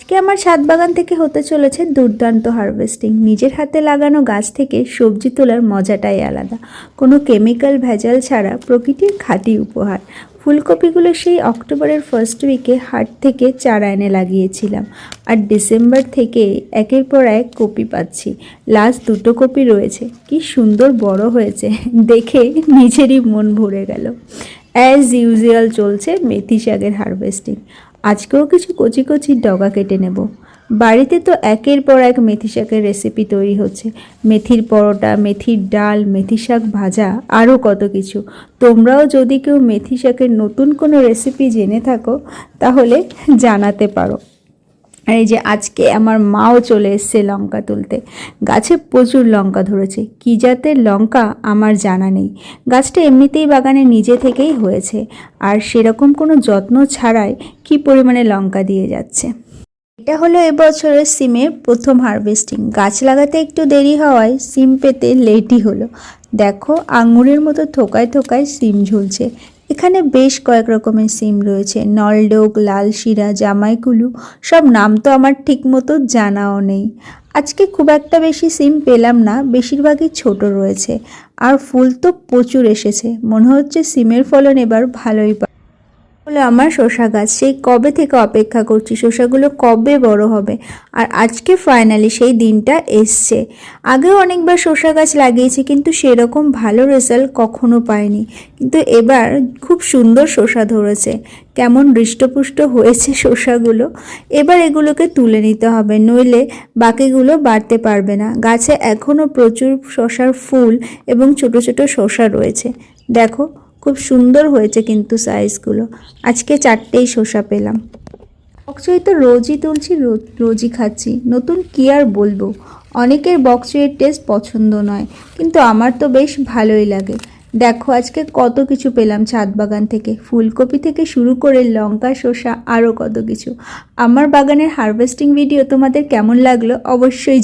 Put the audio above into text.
আজকে আমার ছাদ বাগান থেকে হতে চলেছে দুর্দান্ত হারভেস্টিং। নিজের হাতে লাগানো গাছ থেকে সবজি তোলার মজাটাই আলাদা, কোনো কেমিক্যাল ভেজাল ছাড়া প্রকৃতির খাঁটি উপহার। ফুলকপিগুলো সেই অক্টোবরের ফার্স্ট উইকে হাট থেকে চারা এনে লাগিয়েছিলাম, আর ডিসেম্বর থেকে একের পর এক কপি পাচ্ছি। লাস্ট দুটো কপি রয়েছে, কি সুন্দর বড় হয়েছে, দেখে নিজেরই মন ভরে গেল। অ্যাজ ইউজুয়াল চলছে মেথি শাকের হারভেস্টিং। আজকেও কিছু কচি কচি ডগা কেটে নেব। বাড়িতে তো একের পর এক মেথি শাকের রেসিপি তৈরি হচ্ছে, মেথির পরোটা, মেথির ডাল, মেথি শাক ভাজা, আরও কত কিছু। তোমরাও যদি কেউ মেথি শাকের নতুন কোনো রেসিপি জেনে থাকো তাহলে জানাতে পারো। আর এই যে আজকে আমার মাও চলে এসছে লঙ্কা তুলতে। গাছে প্রচুর লঙ্কা ধরেছে, কী জাতের লঙ্কা আমার জানা নেই। গাছটা এমনিতেই বাগানে নিজে থেকেই হয়েছে, আর সেরকম কোনো যত্ন ছাড়াই কী পরিমাণে লঙ্কা দিয়ে যাচ্ছে। এটা হলো এবছরের সিমের প্রথম হারভেস্টিং। গাছ লাগাতে একটু দেরি হওয়ায় সিম পেতে লেটই হলো। দেখো আঙুরের মতো থোকায় থোকায় সিম ঝুলছে। এখানে বেশ কয়েক রকমের সিম রয়েছে, নলডোক, লাল শিরা, জামাইকুলু, সব নাম তো আমার ঠিক মতো জানাও নেই। আজকে খুব একটা বেশি সিম পেলাম না, বেশিরভাগই ছোট রয়েছে, আর ফুল তো প্রচুর এসেছে। মনে হচ্ছে সিমের ফলন এবার ভালোই হলো। আমার শসা গাছ, সেই কবে থেকে অপেক্ষা করছি শসাগুলো কবে বড় হবে, আর আজকে ফাইনালি সেই দিনটা এসছে। আগেও অনেকবার শসা গাছ লাগিয়েছি, কিন্তু সেরকম ভালো রেজাল্ট কখনো পাইনি। কিন্তু এবার খুব সুন্দর শসা ধরেছে, কেমন হৃষ্টপুষ্ট হয়েছে শসাগুলো। এবার এগুলোকে তুলে নিতে হবে, নইলে বাকিগুলো বাড়তে পারবে না। গাছে এখনও প্রচুর শসার ফুল এবং ছোট ছোট শসা রয়েছে। দেখো খুব সুন্দর হয়েছে কিন্তু সাইজগুলো। আজকে 4টেই শসা পেলাম। বকচুই তো রোজই তুলছি, রোজই খাচ্ছি, নতুন কি আর বলবো। অনেকের বকচুইয়ের টেস্ট পছন্দ নয়, কিন্তু আমার তো বেশ ভালোই লাগে। দেখো আজকে কত কিছু পেলাম ছাদ বাগান থেকে, ফুলকপি থেকে শুরু করে লঙ্কা, শসা, আরও কত কিছু। আমার বাগানের হারভেস্টিং ভিডিও তোমাদের কেমন লাগলো অবশ্যই